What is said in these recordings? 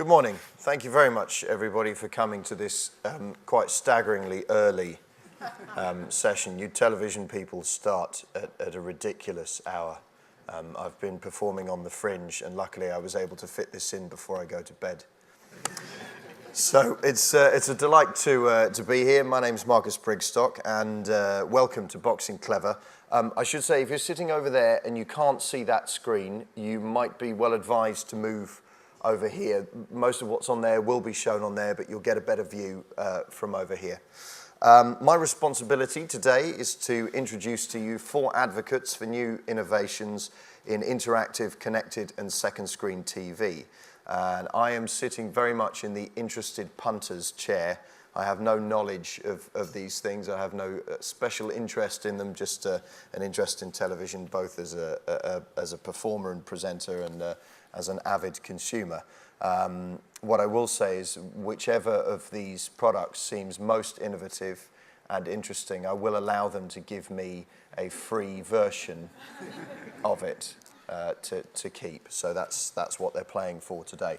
Good morning. Thank you very much, everybody, for coming to this quite staggeringly early session. You television people start at a ridiculous hour. I've been performing on the Fringe, and luckily I was able to fit this in before I go to bed. So it's a delight to be here. My name's Marcus Brigstock, and welcome to Boxing Clever. I should say, if you're sitting over there and you can't see that screen, you might be well advised to move over here. Most of what's on there will be shown on there, but you'll get a better view from over here. My responsibility today is to introduce to you 4 advocates for new innovations in interactive, connected, and second screen TV. And I am sitting very much in the interested punter's chair. I have no knowledge of these things. I have no special interest in them, just an interest in television, both as a performer and presenter and as an avid consumer. What I will say is whichever of these products seems most innovative and interesting, I will allow them to give me a free version of it to keep. So that's what they're playing for today.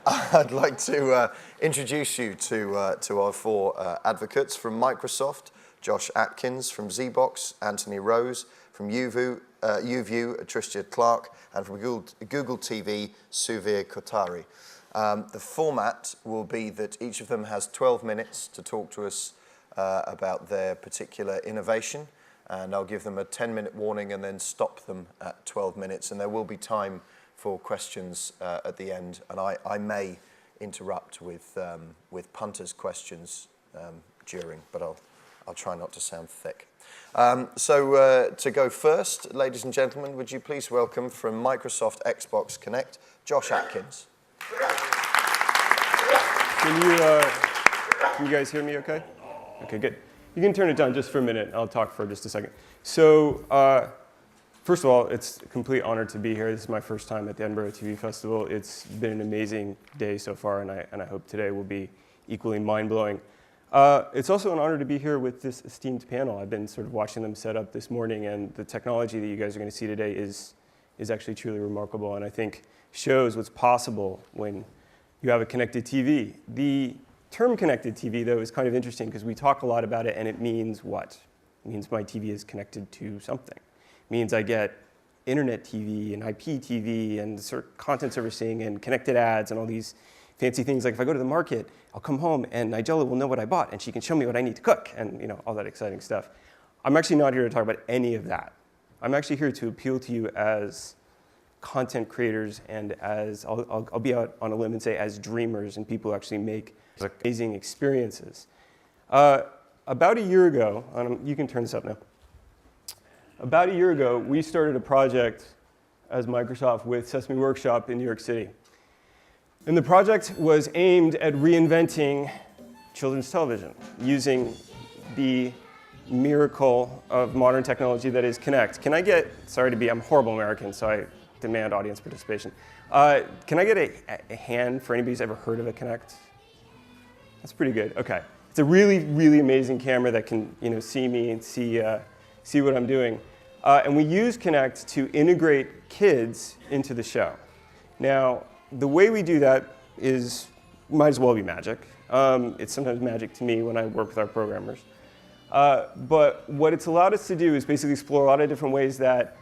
I'd like to introduce you to our 4 advocates. From Microsoft, Josh Atkins; from ZBox, Anthony Rose; from YouView, Tricia Clark; and from Google TV, Suvir Kotari. The format will be that each of them has 12 minutes to talk to us about their particular innovation, and I'll give them a 10-minute warning and then stop them at 12 minutes, and there will be time for questions at the end, and I may interrupt with punters' questions during, but I'll try not to sound thick. So to go first, ladies and gentlemen, would you please welcome from Microsoft Xbox Connect, Josh Atkins. Can you guys hear me okay? Okay, good. You can turn it down just for a minute. I'll talk for just a second. So first of all, it's a complete honor to be here. This is my first time at the Edinburgh TV Festival. It's been an amazing day so far, and I hope today will be equally mind-blowing. It's also an honor to be here with this esteemed panel. I've been sort of watching them set up this morning, and the technology that you guys are going to see today is actually truly remarkable, and I think shows what's possible when you have a connected TV. The term connected TV, though, is kind of interesting because we talk a lot about it, and it means what? It means my TV is connected to something. It means I get internet TV and IPTV and content servicing and connected ads and all these fancy things. Like if I go to the market, I'll come home and Nigella will know what I bought and she can show me what I need to cook and all that exciting stuff. I'm actually not here to talk about any of that. I'm actually here to appeal to you as content creators and as, I'll be out on a limb and say as dreamers and people who actually make amazing experiences. About a year ago, you can turn this up now. About a year ago, we started a project as Microsoft with Sesame Workshop in New York City. And the project was aimed at reinventing children's television using the miracle of modern technology that is Kinect. Can I get, I'm a horrible American, so I demand audience participation. Can I get a hand for anybody who's ever heard of a Kinect? That's pretty good, okay. It's a really, really amazing camera that can see me and see what I'm doing. And we use Kinect to integrate kids into the show. Now, the way we do that might as well be magic. It's sometimes magic to me when I work with our programmers. But what it's allowed us to do is basically explore a lot of different ways that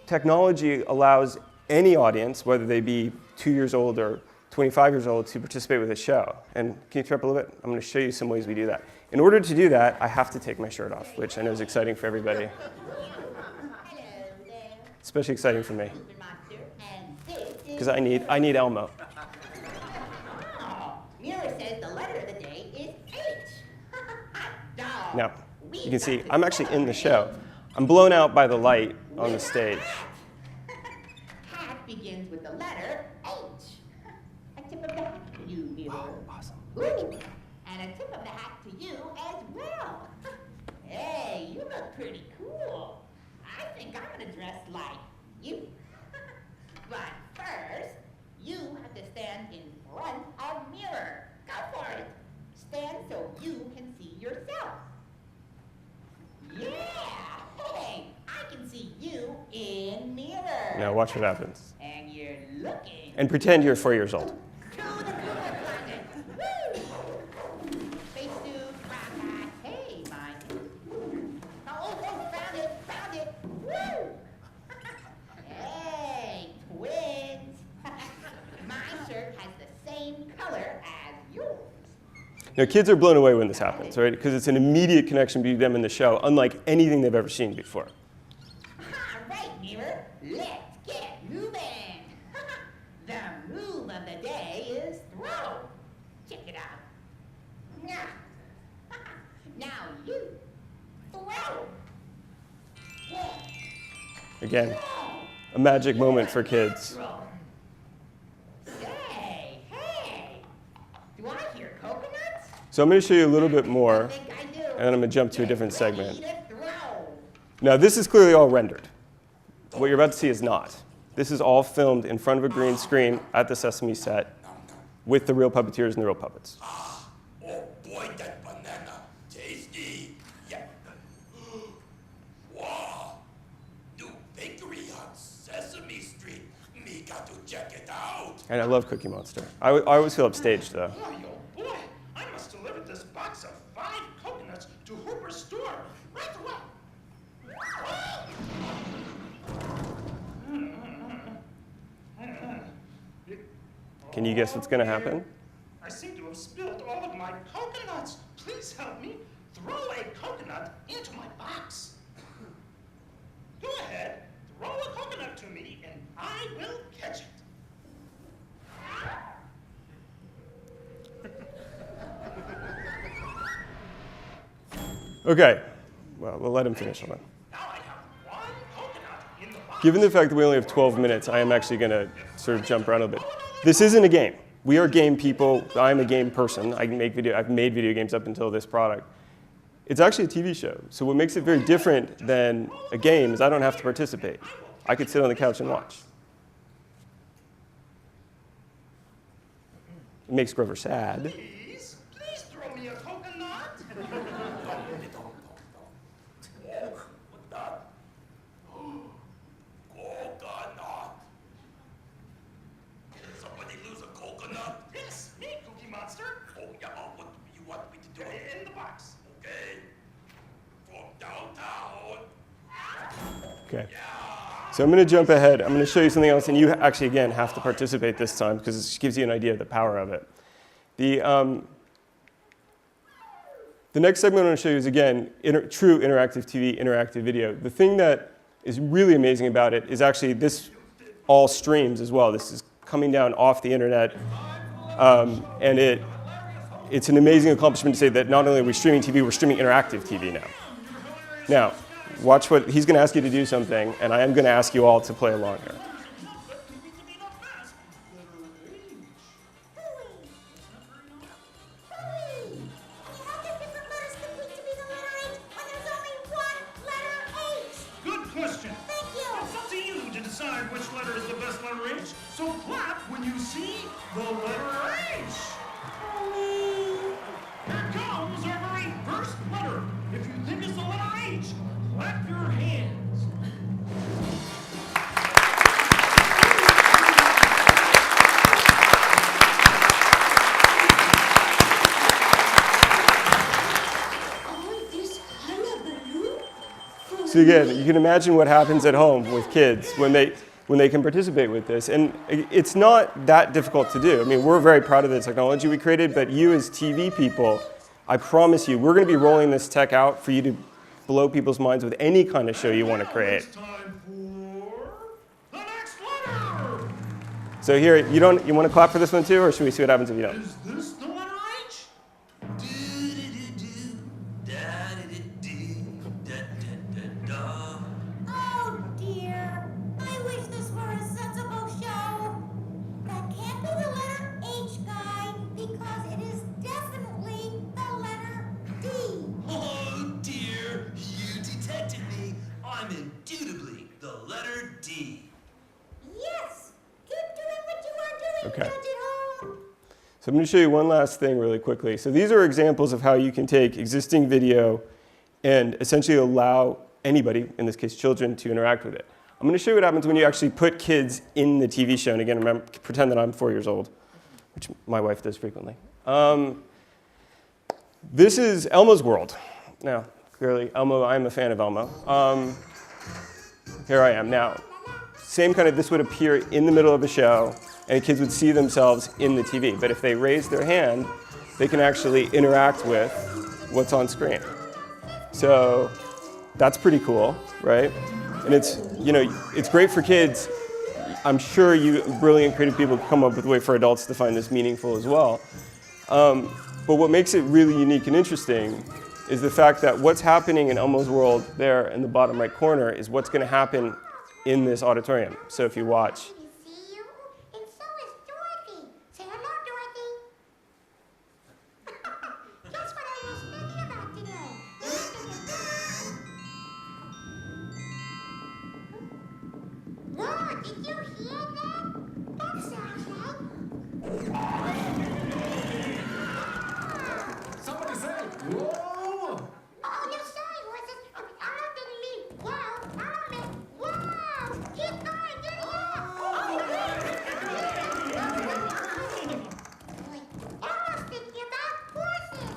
technology allows any audience, whether they be 2 years old or 25 years old, to participate with a show. And can you turn up a little bit? I'm going to show you some ways we do that. In order to do that, I have to take my shirt off, which I know is exciting for everybody. Especially exciting for me. Because I need Elmo. Mira says the letter of the day is H. Now, you can see I'm actually in the show. I'm blown out by the light on the stage. Hat begins with the letter H. A tip of the hat to you, Mira. Oh, awesome. Ooh, and a tip of the hat to you as well. Hey, you look pretty cool. I think I'm going to dress like you. But first, you have to stand in front of a mirror. Go for it. Stand so you can see yourself. Yeah! Hey, I can see you in mirror. Now watch what happens. And you're looking and pretend you're 4 years old. To the cooler closet. Woo! Space suit, rock hat. Hey, mine. Oh, found it. Woo! Hey, twins. My shirt has the same color as yours. Now, kids are blown away when this happens, right? Because it's an immediate connection between them and the show, unlike anything they've ever seen before. All right, Mirror, let's get moving. The move of the day is throw. Check it out. Now you throw. Again, a magic moment for kids. Throw. Hey, do I hear coconuts? So I'm going to show you a little bit more, I think I do. and then I'm going to jump to a different segment. Ready to throw. Now, this is clearly all rendered. What you're about to see is not. This is all filmed in front of a green screen at the Sesame set with the real puppeteers and the real puppets. Oh boy, that banana. Tasty. Yeah. Wow. New bakery on Sesame Street. Me got to check it out. And I love Cookie Monster. I always feel upstaged, though. Boy, oh boy, I must deliver this box of 5 coconuts to Hooper's store right away. Can you guess what's going to happen? I seem to have spilled all of my coconuts. Please help me. Throw a coconut into my box. Go ahead, throw a coconut to me, and I will catch it. OK. Well, we'll let him finish on that. Now I have 1 coconut in the box. Given the fact that we only have 12 minutes, I am actually going to sort of jump around a bit. This isn't a game. We are game people. I'm a game person. I've made video games up until this product. It's actually a TV show. So what makes it very different than a game is I don't have to participate. I could sit on the couch and watch. It makes Grover sad. Please throw me a coconut. What that? Coconut. Did somebody lose a coconut? Yes, me, Cookie Monster. Oh, yeah. What do you want me to do? In the box. Okay. From downtown. OK. So I'm going to jump ahead. I'm going to show you something else. And you actually, again, have to participate this time because it gives you an idea of the power of it. The next segment I want to show you is, again, true interactive TV, interactive video. The thing that is really amazing about it is actually this all streams as well. This is coming down off the internet. And it's an amazing accomplishment to say that not only are we streaming TV, we're streaming interactive TV now. Now, watch what he's going to ask you to do something, and I am going to ask you all to play along here. Good question. It's up to you to decide which letter is the best letter H. So clap when you see the letter H. Here comes our very first letter. If you think it's the letter H, clap your hands. So again, you can imagine what happens at home with kids when they can participate with this. And it's not that difficult to do. I mean, we're very proud of the technology we created, but you as TV people, I promise you, we're going to be rolling this tech out for you to blow people's minds with any kind of show you want to create. It's time for the next letter. So here, you want to clap for this one too, or should we see what happens if you don't? Is this the letter H? Oh dear, I wish this were a sensible show. That can't be the letter H, guy, because it is definitely the letter D. Oh dear, you detected me. I'm indubitably the letter D. Yes, keep doing what you are doing, Okay. Judge at home. So I'm going to show you one last thing really quickly. So these are examples of how you can take existing video and essentially allow anybody, in this case children, to interact with it. I'm going to show you what happens when you actually put kids in the TV show. And again, remember, pretend that I'm 4 years old, which my wife does frequently. This is Elmo's world. Now, clearly, Elmo, I'm a fan of Elmo. Here I am. Now, same kind of, this would appear in the middle of a show, and kids would see themselves in the TV. But if they raise their hand, they can actually interact with what's on screen. So that's pretty cool, right? And it's, you know, it's great for kids. I'm sure you brilliant creative people come up with a way for adults to find this meaningful as well. But what makes it really unique and interesting is the fact that what's happening in Elmo's world there in the bottom right corner is what's going to happen in this auditorium. So if you watch. See you, and so is Dorothy. Say hello, Dorothy. Guess what I was thinking about today? Whoa, did you hear that? That sounds like... Somebody say, whoa! Oh, no, sorry, horses. I didn't mean wow. I meant wow. Keep going, get it Wait, Elmo's thinking about horses.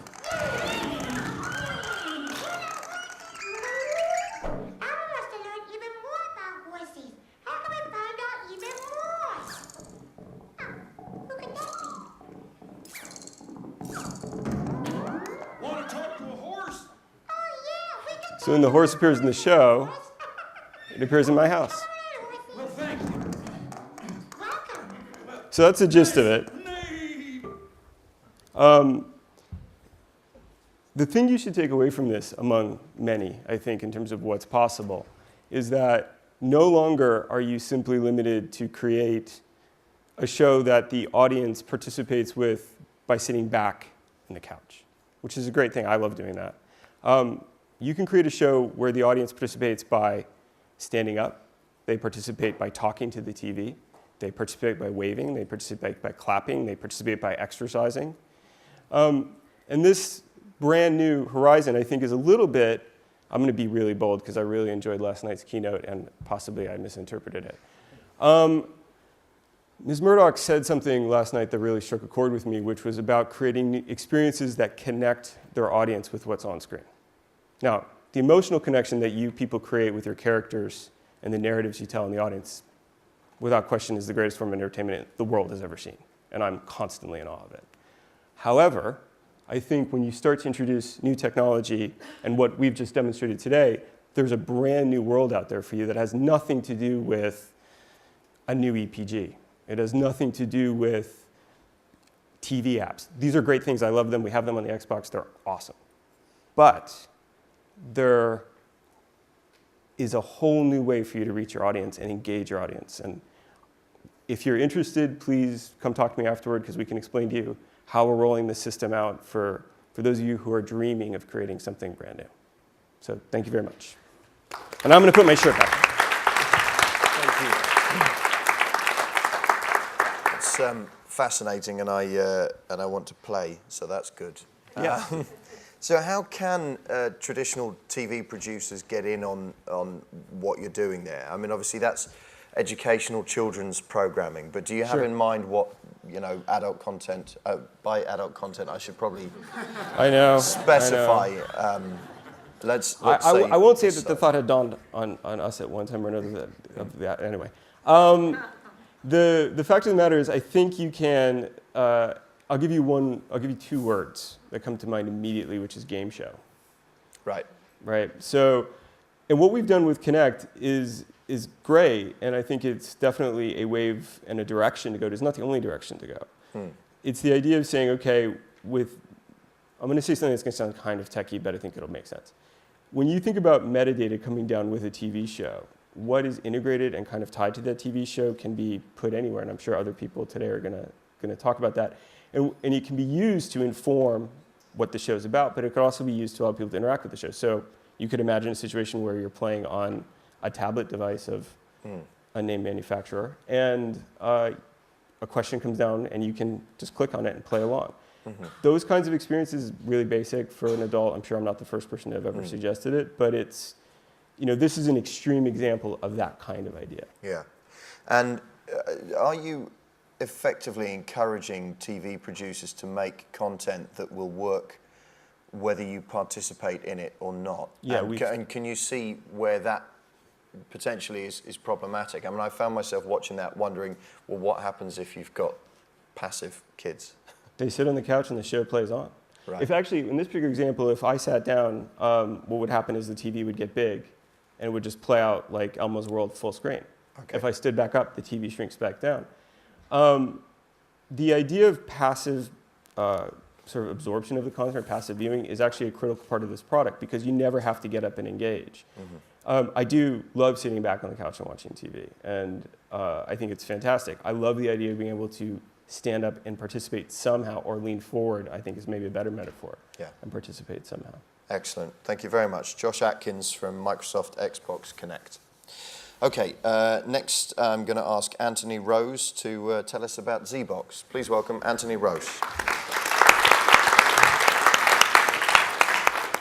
Elmo wants to learn even more about horses. How can we find out even more? Who could that be? Want to talk to a horse? Oh, yeah, we could So when the horse appears in the show, it appears in my house. Well, thank you. Welcome. So that's the gist of it. Nay. The thing you should take away from this, among many, I think, in terms of what's possible, is that no longer are you simply limited to create a show that the audience participates with by sitting back in the couch, which is a great thing. I love doing that. You can create a show where the audience participates by standing up. They participate by talking to the TV. They participate by waving. They participate by clapping. They participate by exercising. And this brand new horizon, I think, is a little bit, I'm going to be really bold because I really enjoyed last night's keynote and possibly I misinterpreted it. Ms. Murdoch said something last night that really struck a chord with me, which was about creating experiences that connect their audience with what's on screen. Now, the emotional connection that you people create with your characters and the narratives you tell in the audience, without question, is the greatest form of entertainment the world has ever seen. And I'm constantly in awe of it. However, I think when you start to introduce new technology and what we've just demonstrated today, there's a brand new world out there for you that has nothing to do with a new EPG. It has nothing to do with TV apps. These are great things. I love them. We have them on the Xbox. They're awesome. But there is a whole new way for you to reach your audience and engage your audience. And if you're interested, please come talk to me afterward because we can explain to you how we're rolling this system out for those of you who are dreaming of creating something brand new. So thank you very much. And I'm going to put my shirt back. Thank you. It's fascinating, and I want to play, so that's good. Yeah. So how can traditional TV producers get in on what you're doing there? I mean, obviously that's educational children's programming, but do you have Sure. in mind what, you know, adult content, by adult content I should probably I know. specify. Let's say I won't say that so. the thought had dawned on us at one time or another. Anyway, the fact of the matter is, I think you can. I'll give you two words that come to mind immediately, which is game show. Right. Right. So, and what we've done with Connect is great, and I think it's definitely a wave and a direction to go. It's not the only direction to go. It's the idea of saying, okay, I'm going to say something that's going to sound kind of techie, but I think it'll make sense. When you think about metadata coming down with a TV show, what is integrated and kind of tied to that TV show can be put anywhere, and I'm sure other people today are going to talk about that. And it can be used to inform what the show's about, but it could also be used to allow people to interact with the show. So you could imagine a situation where you're playing on a tablet device of a named manufacturer, and a question comes down, and you can just click on it and play along. Those kinds of experiences, really basic for an adult. I'm sure I'm not the first person to have ever suggested it, but it's this is an extreme example of that kind of idea. Yeah. And are you effectively encouraging TV producers to make content that will work whether you participate in it or not? Yeah, and can you see where that potentially is problematic? I mean, I found myself watching that wondering, well, what happens if you've got passive kids? They sit on the couch and the show plays on. Right. If actually, in this particular example, if I sat down, what would happen is the TV would get big and it would just play out like Elmo's World full screen. Okay. If I stood back up, the TV shrinks back down. The idea of passive sort of absorption of the content, or passive viewing, is actually a critical part of this product because you never have to get up and engage. Mm-hmm. I do love sitting back on the couch and watching TV, and I think it's fantastic. I love the idea of being able to stand up and participate somehow, or lean forward, I think is maybe a better metaphor, and participate somehow. Excellent. Thank you very much. Josh Atkins from Microsoft Xbox Connect. Okay, next I'm going to ask Anthony Rose to tell us about ZBox. Please welcome Anthony Rose.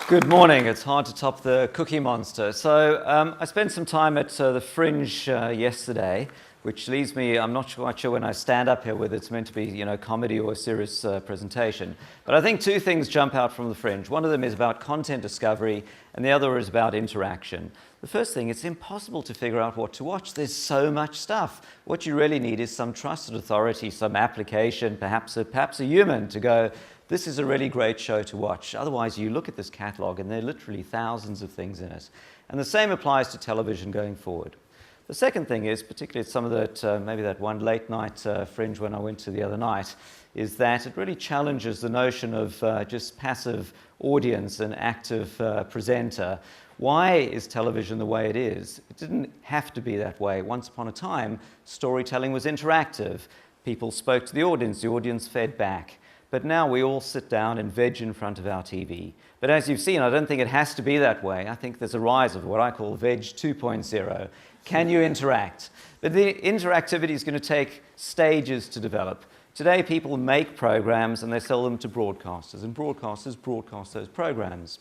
Good morning. It's hard to top the Cookie Monster. So I spent some time at the Fringe yesterday, which leaves me, I'm not quite sure when I stand up here whether it's meant to be, comedy or a serious presentation. But I think two things jump out from the Fringe. One of them is about content discovery, and the other is about interaction. The first thing, it's impossible to figure out what to watch. There's so much stuff. What you really need is some trusted authority, some application, perhaps a human to go, this is a really great show to watch. Otherwise, you look at this catalog and there are literally thousands of things in it. And the same applies to television going forward. The second thing is, particularly at some of that, maybe that one late night Fringe when I went to the other night, is that it really challenges the notion of just passive audience and active presenter. Why is television the way it is? It didn't have to be that way. Once upon a time, storytelling was interactive. People spoke to the audience fed back. But now we all sit down and veg in front of our TV. But as you've seen, I don't think it has to be that way. I think there's a rise of what I call Veg 2.0. Can you interact? But the interactivity is going to take stages to develop. Today, people make programs and they sell them to broadcasters, and broadcasters broadcast those programs.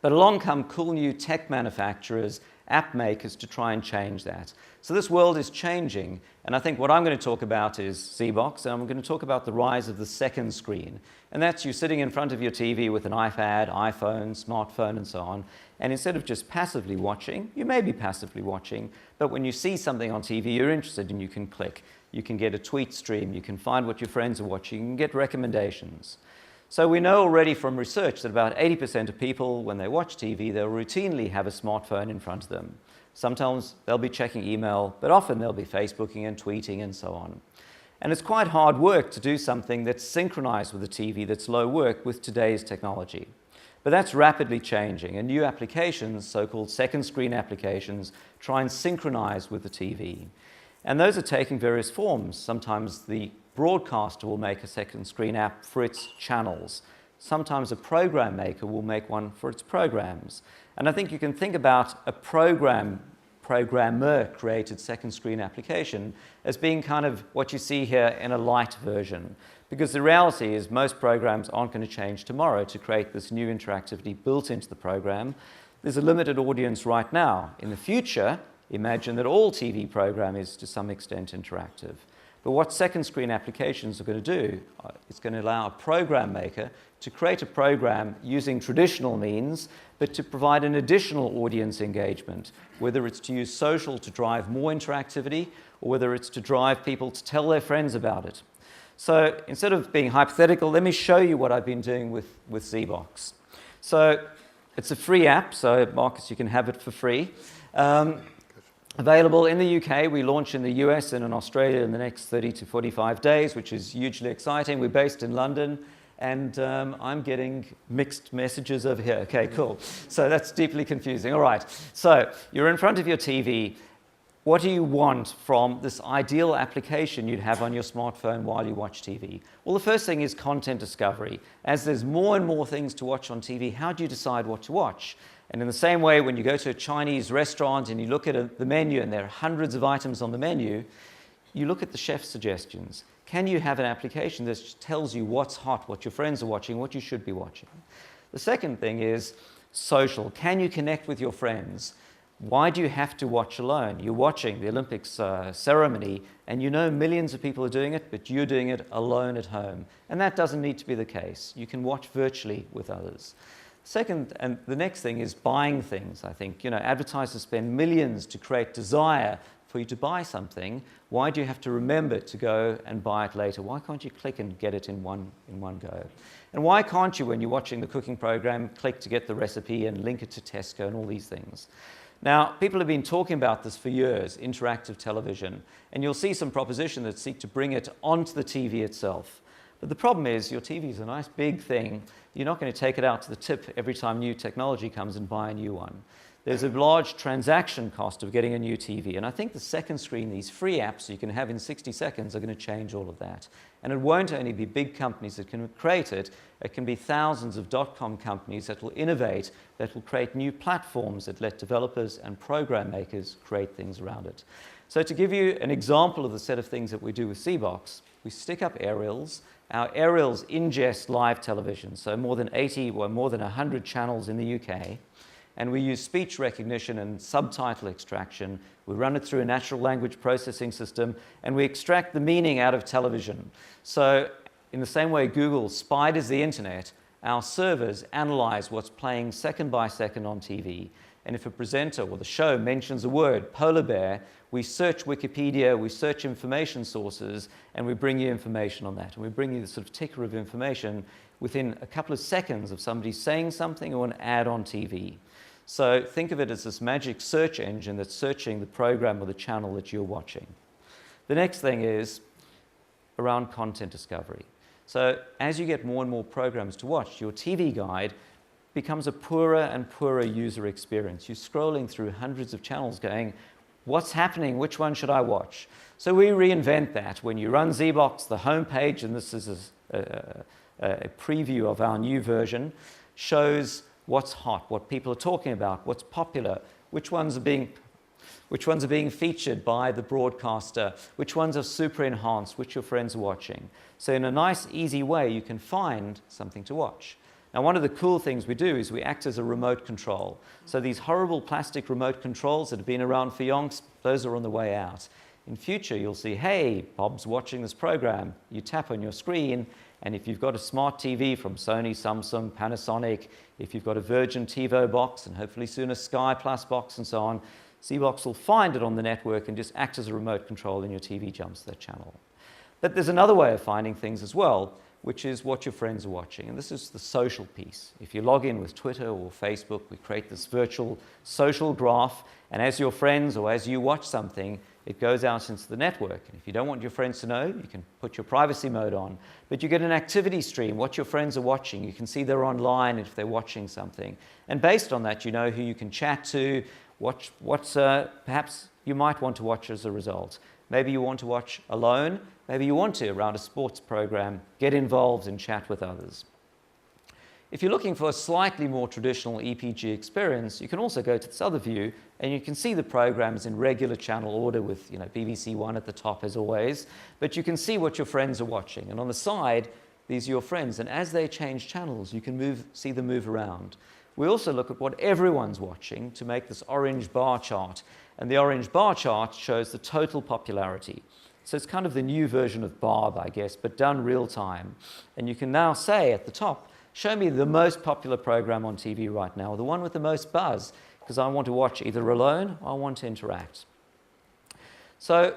But along come cool new tech manufacturers, app makers to try and change that. So this world is changing, and I think what I'm going to talk about is ZBox, and I'm going to talk about the rise of the second screen. And that's you sitting in front of your TV with an iPad, iPhone, smartphone, and so on, and instead of just passively watching, you may be passively watching, but when you see something on TV you're interested in, you can click. You can get a tweet stream, you can find what your friends are watching, you can get recommendations. So we know already from research that about 80% of people, when they watch TV, they'll routinely have a smartphone in front of them. Sometimes they'll be checking email, but often they'll be Facebooking and tweeting and so on. And it's quite hard work to do something that's synchronized with the TV, that's low work with today's technology. But that's rapidly changing, and new applications, so-called second screen applications, try and synchronize with the TV. And those are taking various forms. Sometimes the broadcaster will make a second screen app for its channels. Sometimes a program maker will make one for its programs. And I think you can think about a programmer-created second screen application as being kind of what you see here in a light version. Because the reality is most programs aren't going to change tomorrow to create this new interactivity built into the program. There's a limited audience right now. In the future, imagine that all TV program is to some extent interactive. But what second screen applications are going to do, it's going to allow a program maker to create a program using traditional means, but to provide an additional audience engagement, whether it's to use social to drive more interactivity, or whether it's to drive people to tell their friends about it. So instead of being hypothetical, let me show you what I've been doing with ZBox. So it's a free app, so Marcus, you can have it for free. Available in the UK, we launch in the US and in Australia in the next 30 to 45 days, which is hugely exciting. We're based in London, and I'm getting mixed messages over here. Okay, cool. So that's deeply confusing. All right, so you're in front of your TV. What do you want from this ideal application you'd have on your smartphone while you watch TV? Well, the first thing is content discovery. As there's more and more things to watch on TV, how do you decide what to watch? And in the same way, when you go to a Chinese restaurant and you look at the menu and there are hundreds of items on the menu, you look at the chef's suggestions. Can you have an application that tells you what's hot, what your friends are watching, what you should be watching? The second thing is social. Can you connect with your friends? Why do you have to watch alone? You're watching the Olympics ceremony, and you know millions of people are doing it, but you're doing it alone at home. And that doesn't need to be the case. You can watch virtually with others. Second, and the next thing is buying things, I think. You know, advertisers spend millions to create desire for you to buy something. Why do you have to remember to go and buy it later? Why can't you click and get it in one go? And why can't you, when you're watching the cooking program, click to get the recipe and link it to Tesco and all these things? Now, people have been talking about this for years, interactive television, and you'll see some propositions that seek to bring it onto the TV itself. But the problem is your TV is a nice big thing. You're not going to take it out to the tip every time new technology comes and buy a new one. There's a large transaction cost of getting a new TV. And I think the second screen, these free apps you can have in 60 seconds are going to change all of that. And it won't only be big companies that can create it. It can be thousands of dot-com companies that will innovate, that will create new platforms that let developers and program makers create things around it. So to give you an example of the set of things that we do with ZBox, we stick up aerials. Our aerials ingest live television, so more than 80 or more than 100 channels in the UK. And we use speech recognition and subtitle extraction. We run it through a natural language processing system, and we extract the meaning out of television. So in the same way Google spiders the internet, our servers analyze what's playing second by second on TV. And if a presenter or the show mentions a word, polar bear, we search Wikipedia, we search information sources, and we bring you information on that. And we bring you the sort of ticker of information within a couple of seconds of somebody saying something or an ad on TV. So think of it as this magic search engine that's searching the program or the channel that you're watching. The next thing is around content discovery. So as you get more and more programs to watch, your TV guide becomes a poorer and poorer user experience. You're scrolling through hundreds of channels going, what's happening? Which one should I watch? So we reinvent that. When you run ZBox, the homepage, and this is a preview of our new version, shows what's hot, what people are talking about, what's popular, which ones are being featured by the broadcaster, which ones are super enhanced, which your friends are watching. So in a nice, easy way, you can find something to watch. Now, one of the cool things we do is we act as a remote control. So these horrible plastic remote controls that have been around for yonks, those are on the way out. In future, you'll see, hey, Bob's watching this program. You tap on your screen, and if you've got a smart TV from Sony, Samsung, Panasonic, if you've got a Virgin TiVo box, and hopefully soon a Sky Plus box and so on, ZBox will find it on the network and just act as a remote control, and your TV jumps to that channel. But there's another way of finding things as well, which is what your friends are watching. And this is the social piece. If you log in with Twitter or Facebook, we create this virtual social graph, and as your friends or as you watch something, it goes out into the network. And if you don't want your friends to know, you can put your privacy mode on. But you get an activity stream, what your friends are watching. You can see they're online if they're watching something. And based on that, you know who you can chat to, what perhaps you might want to watch as a result. Maybe you want to watch alone. Maybe you want to, around a sports program, get involved and chat with others. If you're looking for a slightly more traditional EPG experience, you can also go to this other view, and you can see the programs in regular channel order with BBC One at the top as always, but you can see what your friends are watching. And on the side, these are your friends, and as they change channels, you can see them move around. We also look at what everyone's watching to make this orange bar chart, and the orange bar chart shows the total popularity. So it's kind of the new version of Barb, I guess, but done real time. And you can now say at the top, show me the most popular program on TV right now, or the one with the most buzz, because I want to watch either alone or I want to interact. So,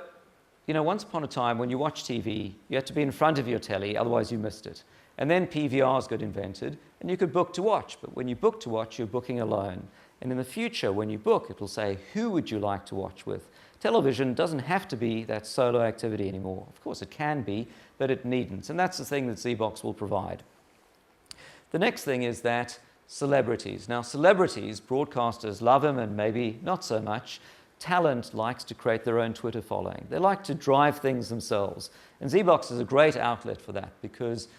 once upon a time when you watch TV, you had to be in front of your telly, otherwise you missed it. And then PVRs got invented, and you could book to watch. But when you book to watch, you're booking alone. And in the future, when you book, it will say, who would you like to watch with? Television doesn't have to be that solo activity anymore. Of course, it can be, but it needn't. And that's the thing that ZBox will provide. The next thing is that celebrities. Now, celebrities, broadcasters love them and maybe not so much. Talent likes to create their own Twitter following. They like to drive things themselves. And ZBox is a great outlet for that because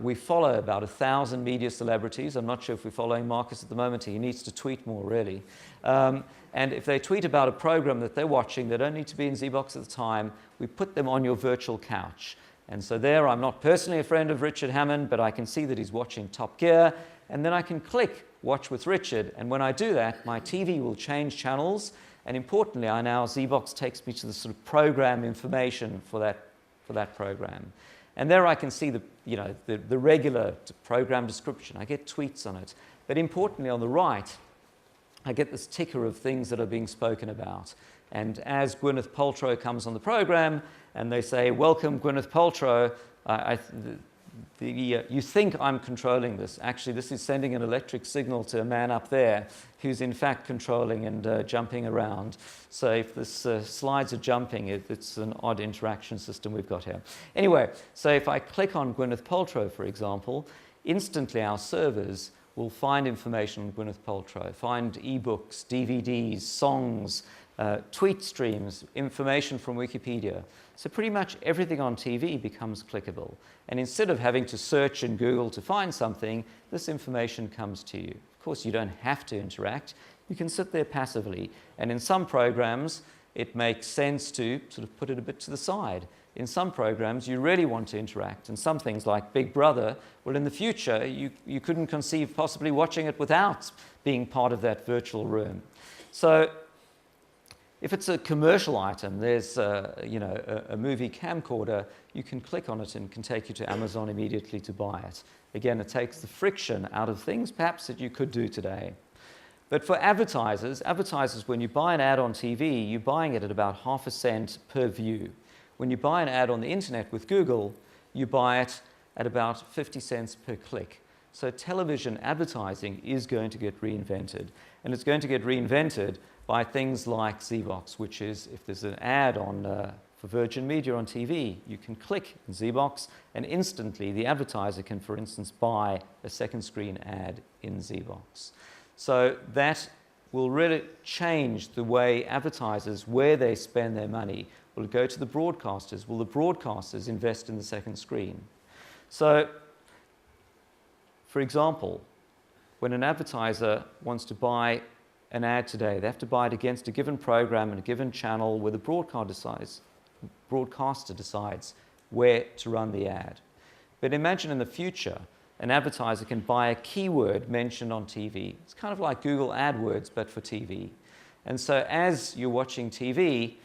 we follow about 1,000 media celebrities. I'm not sure if we're following Marcus at the moment. He needs to tweet more, really. And if they tweet about a program that they're watching, they don't need to be in ZBox at the time. We put them on your virtual couch. And so there, I'm not personally a friend of Richard Hammond, but I can see that he's watching Top Gear. And then I can click Watch with Richard. And when I do that, my TV will change channels. And importantly, ZBox takes me to the sort of program information for that program. And there I can see the regular program description. I get tweets on it. But importantly, on the right, I get this ticker of things that are being spoken about. And as Gwyneth Paltrow comes on the program and they say, "Welcome, Gwyneth Paltrow," you think I'm controlling this. Actually, this is sending an electric signal to a man up there who's in fact controlling and jumping around. So if this slides are jumping, it's an odd interaction system we've got here. Anyway, so if I click on Gwyneth Paltrow, for example, instantly our servers will find information on Gwyneth Paltrow, find ebooks, DVDs, songs, tweet streams, information from Wikipedia. So pretty much everything on TV becomes clickable. And instead of having to search in Google to find something, this information comes to you. Of course, you don't have to interact. You can sit there passively. And in some programs, it makes sense to sort of put it a bit to the side. In some programs, you really want to interact. And some things like Big Brother, well, in the future, you couldn't conceive possibly watching it without being part of that virtual room. So if it's a commercial item, there's a movie camcorder, you can click on it and it can take you to Amazon immediately to buy it. Again, it takes the friction out of things perhaps that you could do today. But for advertisers, when you buy an ad on TV, you're buying it at about ½ cent per view. When you buy an ad on the internet with Google, you buy it at about 50 cents per click. So television advertising is going to get reinvented. And it's going to get reinvented by things like ZBox, which is if there's an ad on for Virgin Media on TV, you can click ZBox and instantly the advertiser can, for instance, buy a second screen ad in ZBox. So that will really change the way advertisers, where they spend their money. Will it go to the broadcasters? Will the broadcasters invest in the second screen? So, for example, when an advertiser wants to buy an ad today, they have to buy it against a given program and a given channel where the broadcaster decides where to run the ad. But imagine in the future, an advertiser can buy a keyword mentioned on TV. It's kind of like Google AdWords, but for TV. And so as you're watching TV,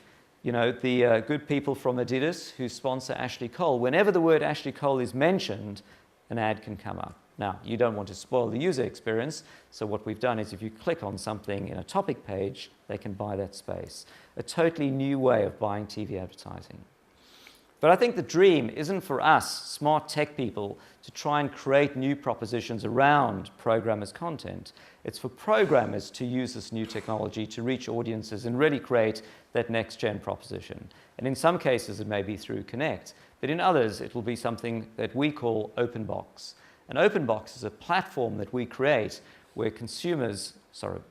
the good people from Adidas who sponsor Ashley Cole, whenever the word Ashley Cole is mentioned, an ad can come up. Now, you don't want to spoil the user experience, so what we've done is if you click on something in a topic page, they can buy that space. A totally new way of buying TV advertising. But I think the dream isn't for us, smart tech people, to try and create new propositions around programmers' content. It's for programmers to use this new technology to reach audiences and really create that next-gen proposition. And in some cases, it may be through Connect, but in others, it will be something that we call OpenBox. An OpenBox is a platform that we create where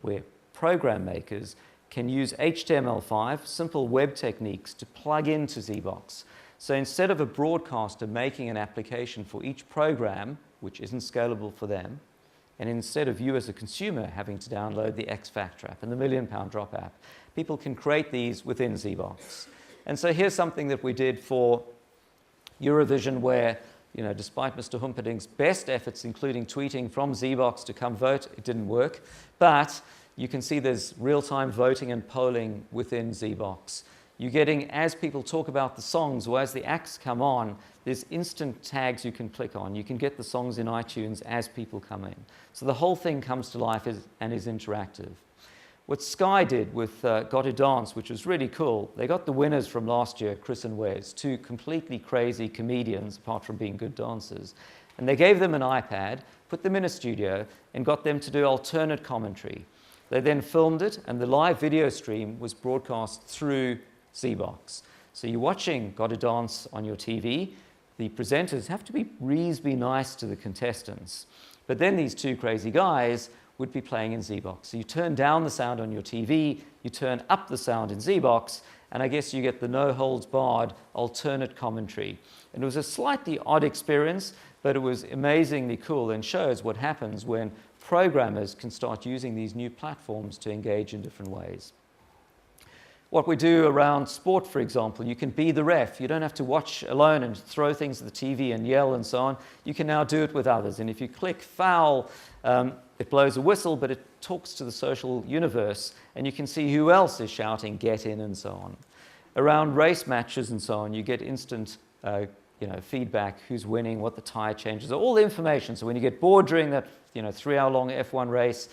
where program makers can use HTML5, simple web techniques, to plug into ZBox. So instead of a broadcaster making an application for each program, which isn't scalable for them, and instead of you as a consumer having to download the X Factor app and the £1 Million Drop app, people can create these within ZBox. And so here's something that we did for Eurovision where, despite Mr. Humperdinck's best efforts, including tweeting from ZBox to come vote, it didn't work. But you can see there's real-time voting and polling within ZBox. You're getting, as people talk about the songs or as the acts come on, there's instant tags you can click on. You can get the songs in iTunes as people come in. So the whole thing comes to life and is interactive. What Sky did with Got to Dance, which was really cool, they got the winners from last year, Chris and Wes, two completely crazy comedians, apart from being good dancers. And they gave them an iPad, put them in a studio, and got them to do alternate commentary. They then filmed it, and the live video stream was broadcast through ZBox. So you're watching Got to Dance on your TV. The presenters have to be reasonably nice to the contestants. But then these two crazy guys would be playing in ZBox. So you turn down the sound on your TV, you turn up the sound in ZBox, and I guess you get the no-holds-barred alternate commentary. And it was a slightly odd experience, but it was amazingly cool and shows what happens when programmers can start using these new platforms to engage in different ways. what we do around sport, for example. You can be the ref. You don't have to watch alone and throw things at the TV and yell and so on. You can now do it with others. And if you click foul, it blows a whistle, but it talks to the social universe, and you can see who else is shouting, get in, and so on. Around race matches and so on, you get instant feedback, who's winning, what the tire changes are, all the information. So when you get bored during that 3-hour-long F1 race,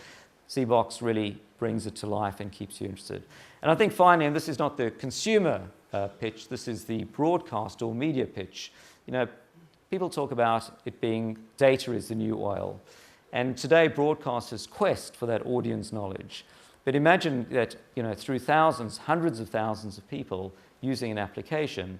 ZBox really brings it to life and keeps you interested. And I think finally, and this is not the consumer pitch, this is the broadcast or media pitch. People talk about it being data is the new oil. And today, broadcasters quest for that audience knowledge. But imagine that through thousands, hundreds of thousands of people using an application,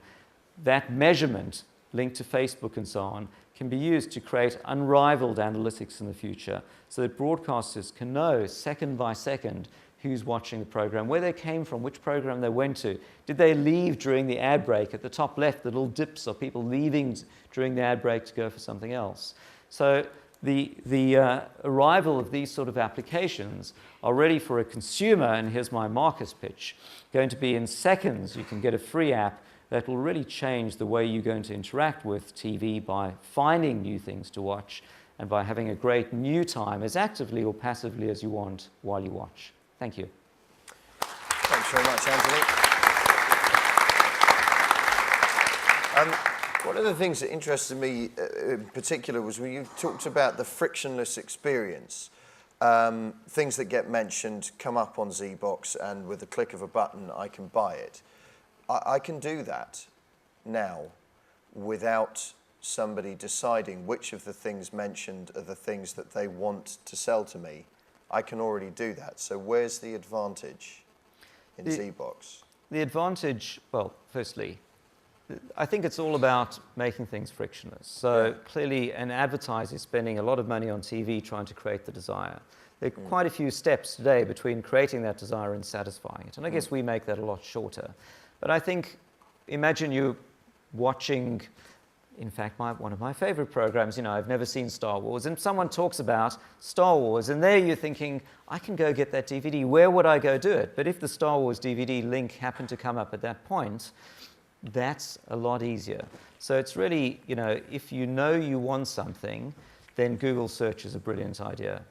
that measurement linked to Facebook and so on can be used to create unrivaled analytics in the future so that broadcasters can know second by second who's watching the program, where they came from, which program they went to. Did they leave during the ad break? At the top left, the little dips are people leaving during the ad break to go for something else. So the arrival of these sort of applications are ready for a consumer, and here's my Marcus pitch, going to be in seconds. You can get a free app that will really change the way you're going to interact with TV by finding new things to watch and by having a great new time as actively or passively as you want while you watch. Thank you. Thanks very much, Anthony. One of the things that interested me in particular was when you talked about the frictionless experience. Things that get mentioned come up on ZBox, and with the click of a button, I can buy it. I can do that now without somebody deciding which of the things mentioned are the things that they want to sell to me. I can already do that. So where's the advantage in ZBox? The advantage, well, firstly, I think it's all about making things frictionless. So clearly an advertiser is spending a lot of money on TV trying to create the desire. There are quite a few steps today between creating that desire and satisfying it. And I guess we make that a lot shorter. But I think, imagine you watching, in fact, one of my favorite programs, I've never seen Star Wars, and someone talks about Star Wars, and there you're thinking, I can go get that DVD, where would I go do it? But if the Star Wars DVD link happened to come up at that point, that's a lot easier. So it's really, if you know you want something, then Google search is a brilliant idea.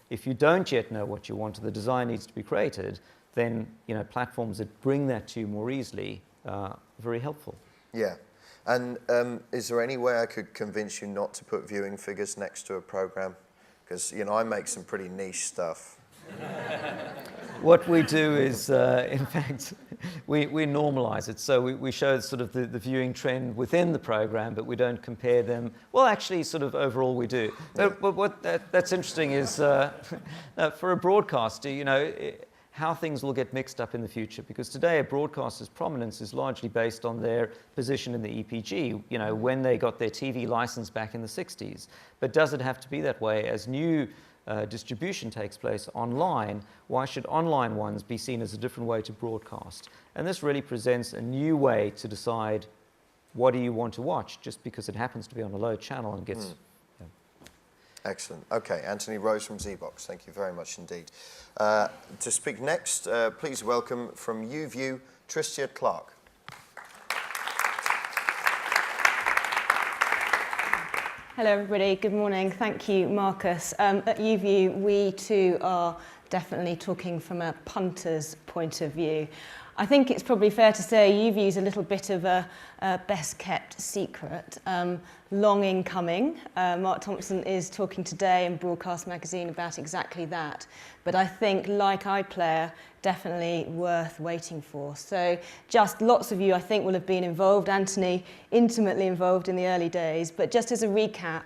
If you don't yet know what you want, or the design needs to be created, then platforms that bring that to you more easily are very helpful. Yeah. And is there any way I could convince you not to put viewing figures next to a program? Because, I make some pretty niche stuff. What we do is, in fact, we normalize it. So we show sort of the viewing trend within the program, but we don't compare them. Well, actually, sort of overall we do. Yeah. But that's interesting is, for a broadcaster, how things will get mixed up in the future. Because today a broadcaster's prominence is largely based on their position in the EPG, when they got their TV license back in the 60s. But does it have to be that way? As new distribution takes place online, why should online ones be seen as a different way to broadcast? And this really presents a new way to decide what do you want to watch, just because it happens to be on a low channel and gets... Excellent. Okay, Anthony Rose from ZBox. Thank you very much indeed. To speak next, please welcome from UView, Tristia Clark. Hello everybody, good morning. Thank you, Marcus. At UView, we too are definitely talking from a punter's point of view. I think it's probably fair to say UView is a little bit of a best-kept secret, long in coming. Mark Thompson is talking today in Broadcast Magazine about exactly that. But I think, like iPlayer, definitely worth waiting for. So just lots of you, I think, will have been involved. Anthony, intimately involved in the early days. But just as a recap,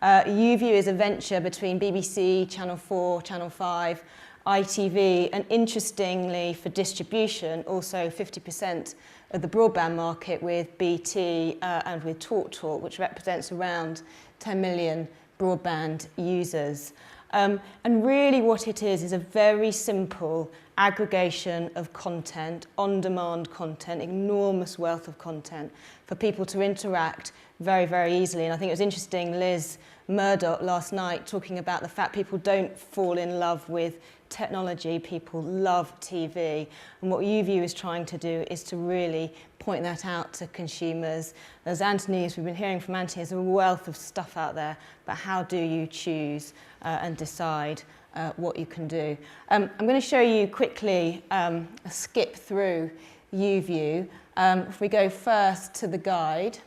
UView is a venture between BBC, Channel 4, Channel 5, ITV, and interestingly for distribution, also 50% of the broadband market with BT and with TalkTalk, which represents around 10 million broadband users. And really what it is a very simple aggregation of content, on-demand content, enormous wealth of content for people to interact very, very easily. And I think it was interesting, Liz Murdoch last night talking about the fact people don't fall in love with technology, people love TV, and what YouView is trying to do is to really point that out to consumers. As Anthony's, we've been hearing from Anthony, there's a wealth of stuff out there, but how do you choose and decide what you can do? I'm going to show you quickly a skip through YouView. If we go first to the guide,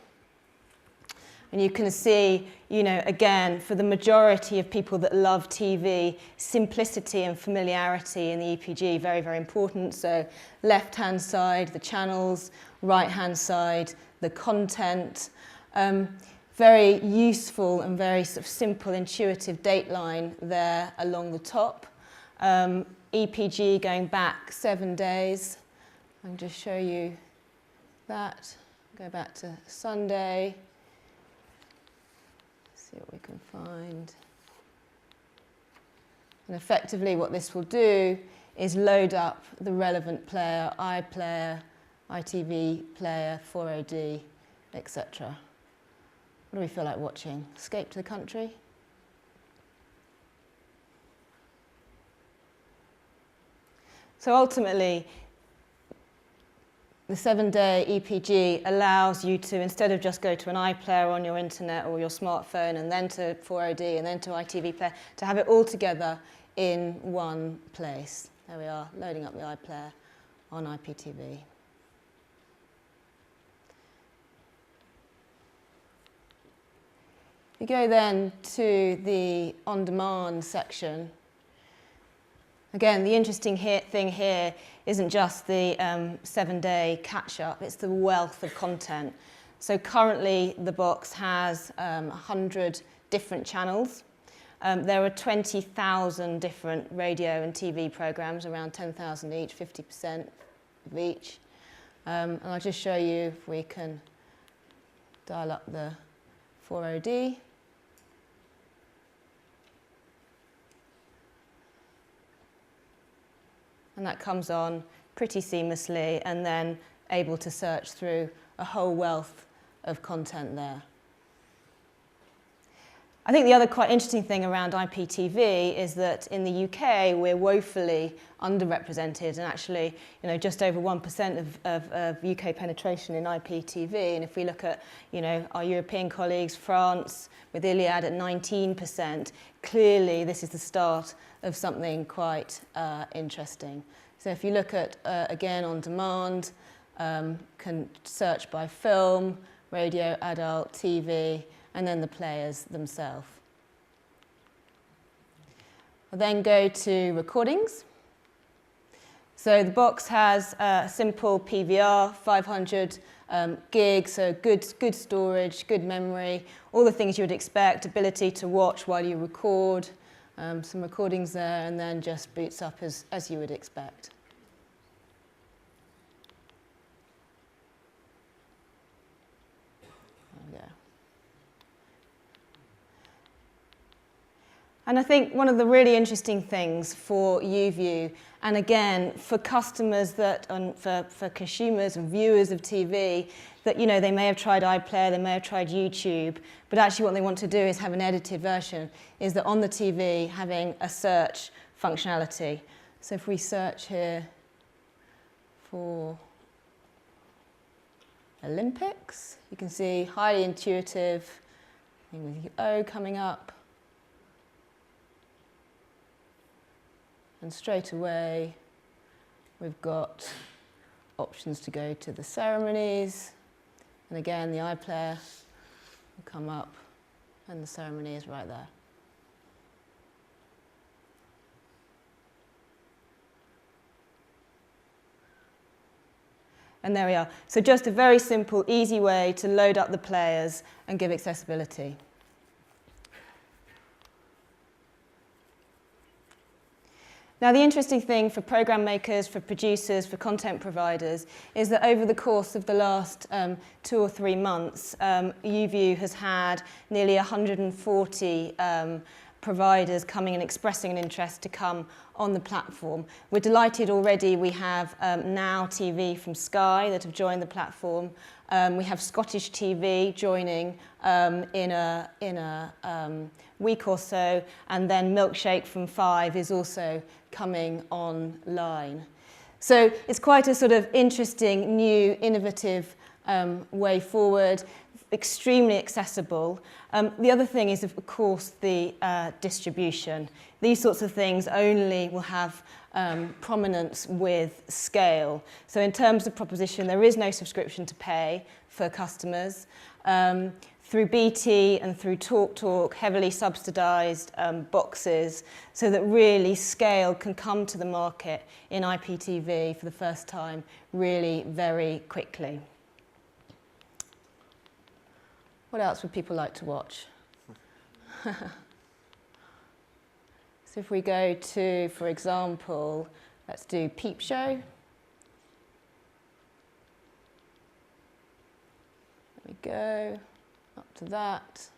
and you can see, you know, again, for the majority of people that love TV, simplicity and familiarity in the EPG, very, very important. So left-hand side, the channels, right-hand side, the content. Very useful and very sort of simple, intuitive dateline there along the top. EPG going back 7 days. I'll just show you that. Go back to Sunday. See what we can find. And effectively what this will do is load up the relevant player, iPlayer, ITV player, 4OD, etc. What do we feel like watching? Escape to the Country? So ultimately, the 7-day EPG allows you to, instead of just go to an iPlayer on your internet or your smartphone and then to 4OD and then to ITV player, to have it all together in one place. There we are, loading up the iPlayer on IPTV. We go then to the on-demand section. Again, the interesting thing here isn't just the 7-day catch-up, it's the wealth of content. So currently the box has 100 different channels. There are 20,000 different radio and TV programs, around 10,000 each, 50% of each. And I'll just show you if we can dial up the 4OD. And that comes on pretty seamlessly, and then able to search through a whole wealth of content there. I think the other quite interesting thing around IPTV is that in the UK we're woefully underrepresented, and actually, you know, just over 1% of UK penetration in IPTV. And if we look at, you know, our European colleagues, France with Iliad at 19%, clearly this is the start of something quite interesting. So if you look at, again, on demand, can search by film, radio, adult, TV, and then the players themselves. I'll then go to recordings. So the box has a simple PVR, 500 gigs, so good storage, good memory, all the things you would expect, ability to watch while you record, some recordings there, and then just boots up as you would expect. There we go. And I think one of the really interesting things for YouView, and again, for customers that, for consumers and viewers of TV, that, you know, they may have tried iPlayer, they may have tried YouTube, but actually what they want to do is have an edited version, is that on the TV having a search functionality. So if we search here for Olympics, you can see highly intuitive, with the O coming up. And straight away, we've got options to go to the ceremonies. And again, the iPlayer will come up, and the ceremony is right there. And there we are. So just a very simple, easy way to load up the players and give accessibility. Now, the interesting thing for program makers, for producers, for content providers, is that over the course of the last 2 or 3 months, YouView has had nearly 140 providers coming and expressing an interest to come on the platform. We're delighted already we have Now TV from Sky that have joined the platform. We have Scottish TV joining in a week or so, and then Milkshake from 5 is also coming online. So it's quite a sort of interesting, new, innovative way forward, extremely accessible. The other thing is, of course, the distribution. These sorts of things only will have prominence with scale. So in terms of proposition, there is no subscription to pay for customers. Through BT and through TalkTalk, heavily subsidised boxes, so that really scale can come to the market in IPTV for the first time really very quickly. What else would people like to watch? So if we go to, for example, let's do Peep Show. There we go, up to that.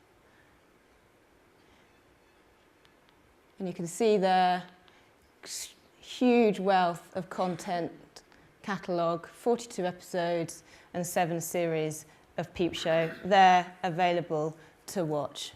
And you can see there, huge wealth of content catalogue, 42 episodes and 7 series of Peep Show. They're available to watch.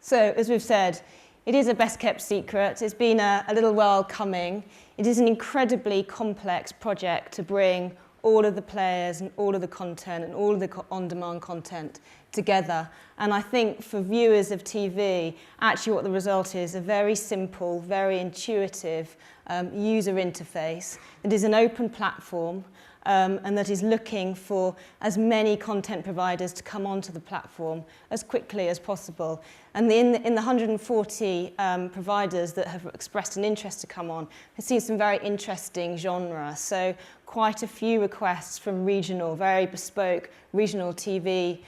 So, as we've said, it is a best-kept secret. It's been a little while coming. It is an incredibly complex project to bring all of the players and all of the content and all of the on-demand content together. And I think for viewers of TV, actually what the result is a very simple, very intuitive user interface that is an open platform and that is looking for as many content providers to come onto the platform as quickly as possible. And in the 140 providers that have expressed an interest to come on, we've seen some very interesting genres. So quite a few requests from regional, very bespoke regional TV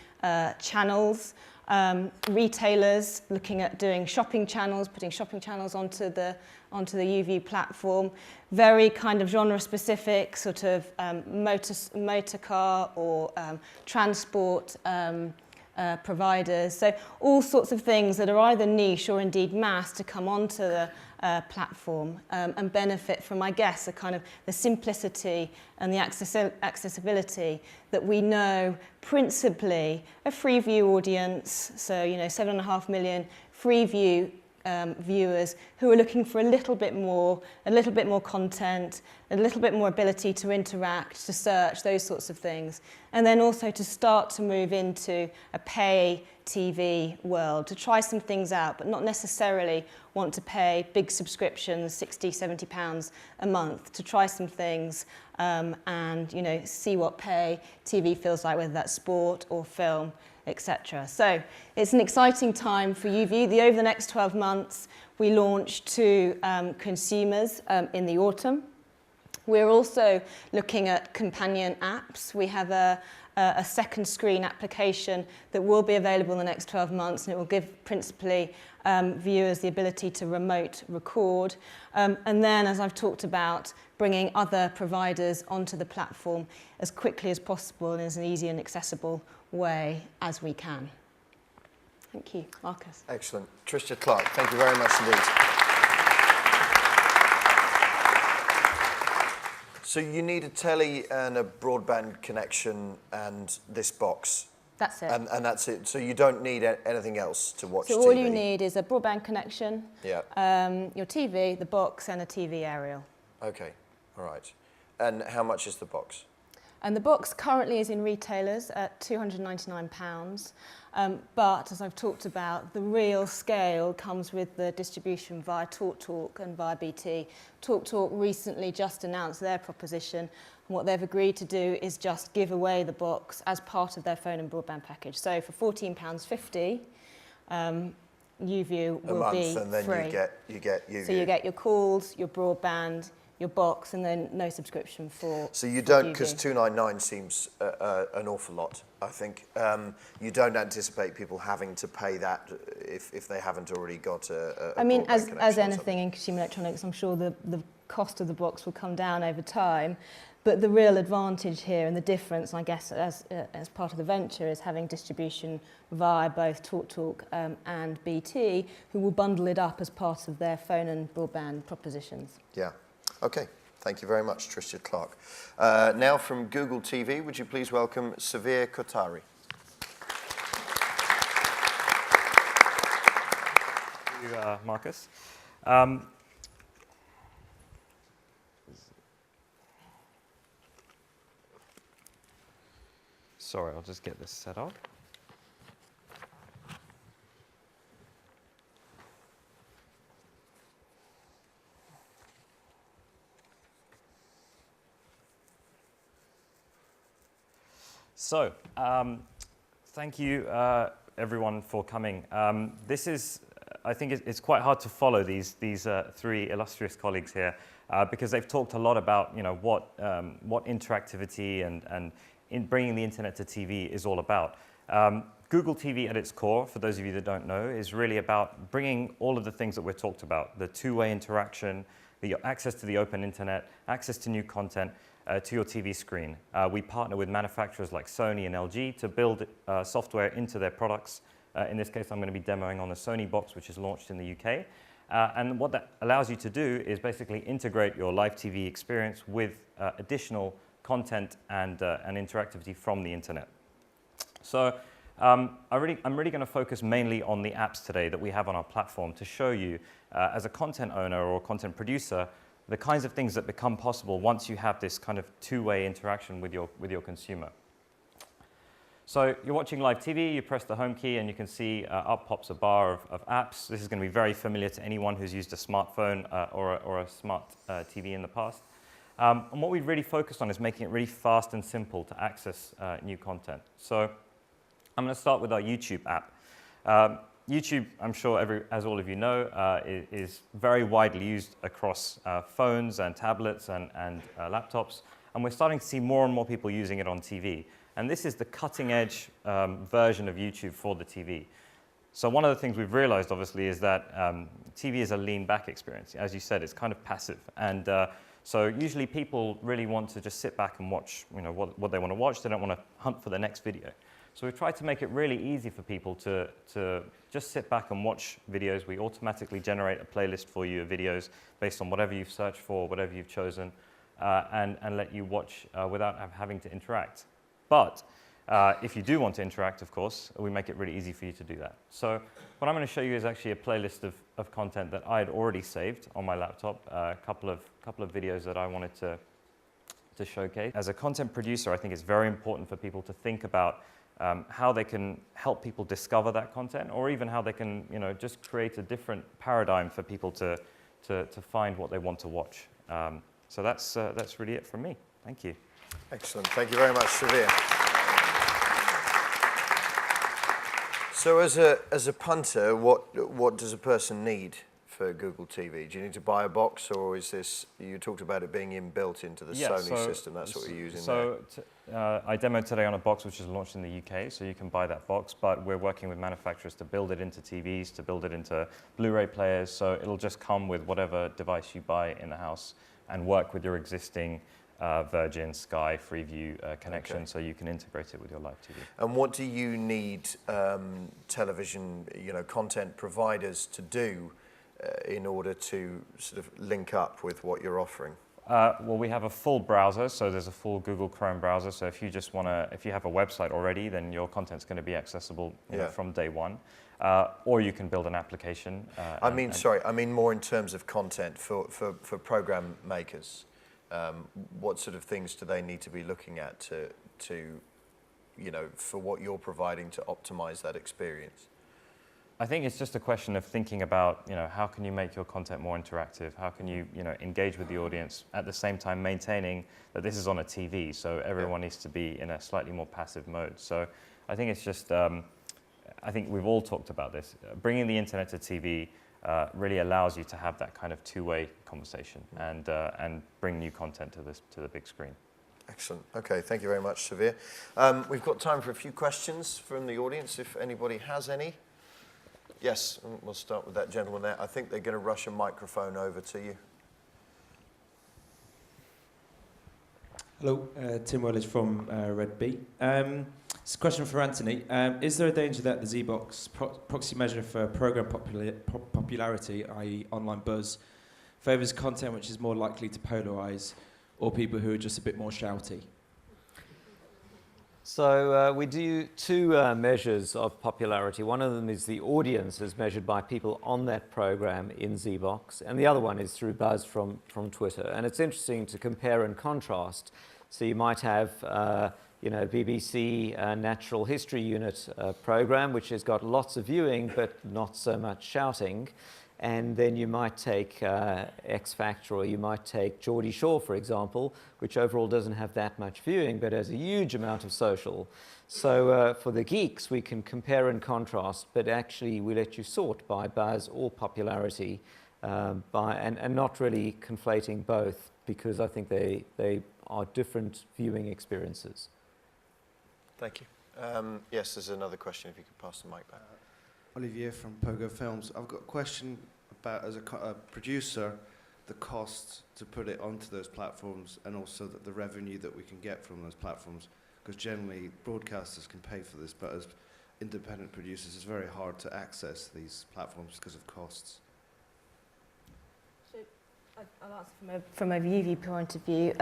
channels, retailers looking at doing shopping channels, putting shopping channels onto the UView platform, very kind of genre-specific sort of motor car or transport providers. So all sorts of things that are either niche or indeed mass to come onto the platform and benefit from, I guess, the simplicity and the accessibility that we know principally a Freeview audience, so 7.5 million Freeview viewers who are looking for a little bit more content, a little bit more ability to interact, to search, those sorts of things. And then also to start to move into a pay TV world, to try some things out, but not necessarily want to pay big subscriptions, 60, 70 pounds a month, to try some things and see what pay TV feels like, whether that's sport or film, etc. So it's an exciting time for UView. Over the next 12 months, we launch to consumers in the autumn. We're also looking at companion apps. We have a second screen application that will be available in the next 12 months, and it will give principally viewers the ability to remote record. And then, as I've talked about, bringing other providers onto the platform as quickly as possible and as an easy and accessible way as we can. Thank you, Marcus. Excellent. Tricia Clark, thank you very much indeed. So you need a telly and a broadband connection and this box. That's it. And that's it. So you don't need anything else to watch TV? So all you need is a broadband connection, yeah. Your TV, the box, and a TV aerial. Okay, all right. And how much is the box? And the box currently is in retailers at £299. But as I've talked about, the real scale comes with the distribution via TalkTalk and via BT. TalkTalk recently just announced their proposition, and what they've agreed to do is just give away the box as part of their phone and broadband package. So for £14.50, UView will be free. And then you get UView. So you get your calls, your broadband, your box, and then no subscription for So you don't, because £299 seems an awful lot, I think. You don't anticipate people having to pay that if they haven't already got a I mean, broadband connection as or anything in consumer electronics, I'm sure the cost of the box will come down over time. But the real advantage here and the difference, I guess, as part of the venture is having distribution via both TalkTalk and BT, who will bundle it up as part of their phone and broadband propositions. Yeah. Okay. Thank you very much, Tricia Clark. Now from Google TV, would you please welcome Severe Kotari? Thank you, Marcus. Sorry, I'll just get this set up. So, thank you everyone for coming. This is, I think it's quite hard to follow these three illustrious colleagues here because they've talked a lot about what interactivity and in bringing the internet to TV is all about. Google TV at its core, for those of you that don't know, is really about bringing all of the things that we've talked about, the two-way interaction, the access to the open internet, access to new content, to your TV screen. We partner with manufacturers like Sony and LG to build software into their products. In this case, I'm going to be demoing on the Sony box, which is launched in the UK. And what that allows you to do is basically integrate your live TV experience with additional content and interactivity from the internet. So I'm really going to focus mainly on the apps today that we have on our platform to show you, as a content owner or content producer, the kinds of things that become possible once you have this kind of two-way interaction with your consumer. So you're watching live TV, you press the home key, and you can see up pops a bar of apps. This is going to be very familiar to anyone who's used a smartphone or a smart TV in the past. And what we've really focused on is making it really fast and simple to access new content. So I'm going to start with our YouTube app. YouTube, I'm sure, as all of you know, is very widely used across phones and tablets and laptops. And we're starting to see more and more people using it on TV. And this is the cutting-edge version of YouTube for the TV. So one of the things we've realized, obviously, is that TV is a lean-back experience. As you said, it's kind of passive. And so usually people really want to just sit back and watch what they want to watch. They don't want to hunt for the next video. So we've tried to make it really easy for people to just sit back and watch videos. We automatically generate a playlist for you of videos based on whatever you've searched for, whatever you've chosen, and let you watch without having to interact. But if you do want to interact, of course, we make it really easy for you to do that. So what I'm going to show you is actually a playlist of content that I had already saved on my laptop, a couple of videos that I wanted to showcase. As a content producer, I think it's very important for people to think about how they can help people discover that content, or even how they can just create a different paradigm for people to find what they want to watch. So that's really it from me. Thank you. Excellent. Thank you very much, Severe. So as a punter, what does a person need for Google TV? Do you need to buy a box, or is this, you talked about it being inbuilt into the Sony system, that's what you're using there? So I demoed today on a box which is launched in the UK, so you can buy that box, but we're working with manufacturers to build it into TVs, to build it into Blu-ray players, so it'll just come with whatever device you buy in the house and work with your existing Virgin, Sky, Freeview connection, so you can integrate it with your live TV. And what do you need television, content providers to do in order to sort of link up with what you're offering? Well, we have a full browser, so there's a full Google Chrome browser. So if you just if you have a website already, then your content's going to be accessible from day one. Or you can build an application. I mean more in terms of content for program makers. What sort of things do they need to be looking at to for what you're providing to optimize that experience? I think it's just a question of thinking about, how can you make your content more interactive? How can you, engage with the audience at the same time maintaining that this is on a TV, so everyone needs to be in a slightly more passive mode. So I think it's just, I think we've all talked about this. Bringing the internet to TV really allows you to have that kind of two-way conversation and bring new content to the big screen. Excellent. Okay, thank you very much, Severe. We've got time for a few questions from the audience, if anybody has any. Yes, we'll start with that gentleman there. I think they're going to rush a microphone over to you. Hello, Tim Wellage from Red Bee. It's a question for Anthony. Is there a danger that the ZBox proxy measure for program popularity, i.e. online buzz, favours content which is more likely to polarise, or people who are just a bit more shouty? So we do two measures of popularity. One of them is the audience as measured by people on that program in ZBox, and the other one is through buzz from Twitter. And it's interesting to compare and contrast. So you might have, BBC Natural History Unit program, which has got lots of viewing but not so much shouting. And then you might take X Factor, or you might take Geordie Shore, for example, which overall doesn't have that much viewing, but has a huge amount of social. So for the geeks, we can compare and contrast, but actually we let you sort by buzz or popularity, and not really conflating both, because I think they are different viewing experiences. Thank you. Yes, there's another question, if you could pass the mic back. Olivier from Pogo Films. I've got a question about, as a producer, the cost to put it onto those platforms, and also the revenue that we can get from those platforms. Because generally, broadcasters can pay for this, but as independent producers, it's very hard to access these platforms because of costs. So I'll answer from a UV point of view.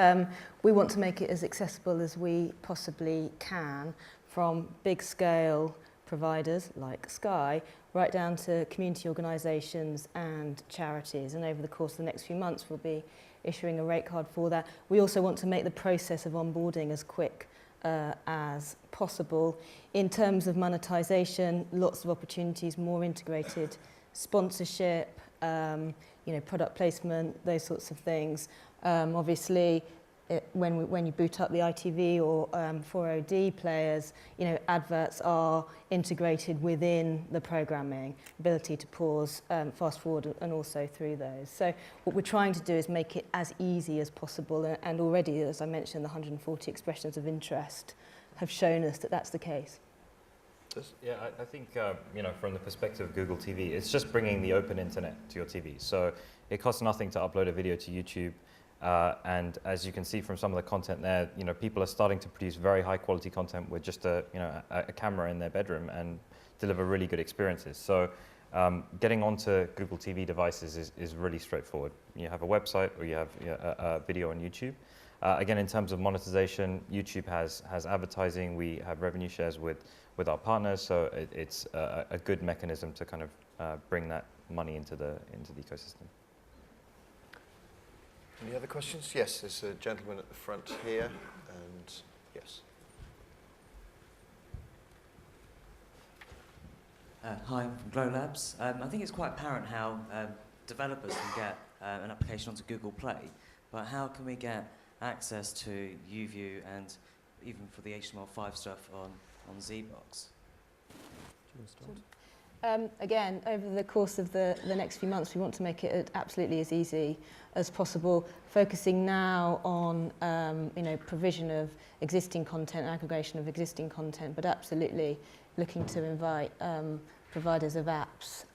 We want to make it as accessible as we possibly can, from big scale providers like Sky, right down to community organisations and charities. And over the course of the next few months, we'll be issuing a rate card for that. We also want to make the process of onboarding as quick as possible. In terms of monetisation, lots of opportunities, more integrated sponsorship, product placement, those sorts of things. Obviously, when you boot up the ITV or 4OD players, adverts are integrated within the programming, ability to pause, fast forward, and also through those. So what we're trying to do is make it as easy as possible, and already, as I mentioned, the 140 expressions of interest have shown us that that's the case. Yeah, I think, from the perspective of Google TV, it's just bringing the open internet to your TV. So it costs nothing to upload a video to YouTube. And as you can see from some of the content there, people are starting to produce very high quality content with just a camera in their bedroom and deliver really good experiences. So getting onto Google TV devices is really straightforward. You have a website, or you have a video on YouTube. Again, in terms of monetization, YouTube has advertising. We have revenue shares with our partners, so it's a good mechanism to kind of bring that money into the ecosystem. Any other questions? Yes, there's a gentleman at the front here, and yes. Hi, I'm from Glow Labs. I think it's quite apparent how developers can get an application onto Google Play, but how can we get access to UView and even for the HTML5 stuff on ZBox? Again, over the course of the next few months, we want to make it absolutely as easy as possible, focusing now on provision of existing content, aggregation of existing content, but absolutely looking to invite providers of apps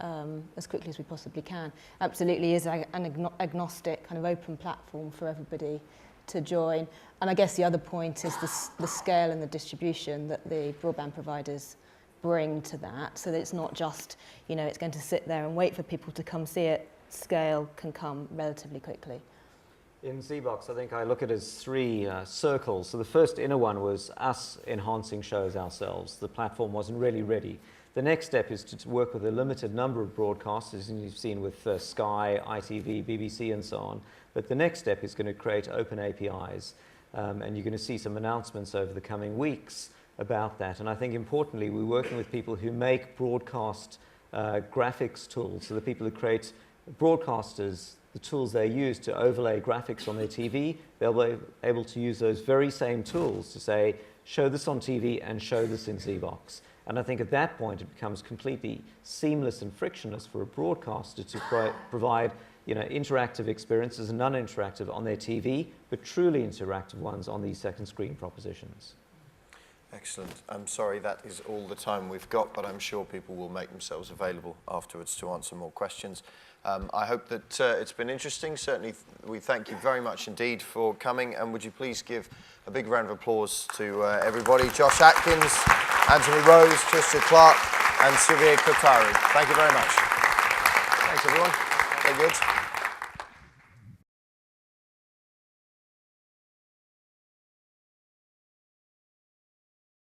as quickly as we possibly can. Absolutely is an agnostic kind of open platform for everybody to join. And I guess the other point is the scale and the distribution that the broadband providers bring to that, so that it's not just, it's going to sit there and wait for people to come see it. Scale can come relatively quickly. In ZBox, I think I look at it as three circles. So the first inner one was us enhancing shows ourselves. The platform wasn't really ready. The next step is to work with a limited number of broadcasters, and you've seen with Sky, ITV, BBC, and so on. But the next step is going to create open APIs, and you're going to see some announcements over the coming weeks about that. And I think importantly, we're working with people who make broadcast graphics tools, so the people who create broadcasters, the tools they use to overlay graphics on their TV, they'll be able to use those very same tools to say, show this on TV and show this in ZBox. And I think at that point, it becomes completely seamless and frictionless for a broadcaster to provide interactive experiences and non-interactive on their TV, but truly interactive ones on these second screen propositions. Excellent. I'm sorry that is all the time we've got, but I'm sure people will make themselves available afterwards to answer more questions. I hope that it's been interesting. Certainly, we thank you very much indeed for coming. And would you please give a big round of applause to everybody. Josh Atkins, Anthony Rose, Tristan Clark, and Sylvia Kotari. Thank you very much. Thanks, everyone. Very good.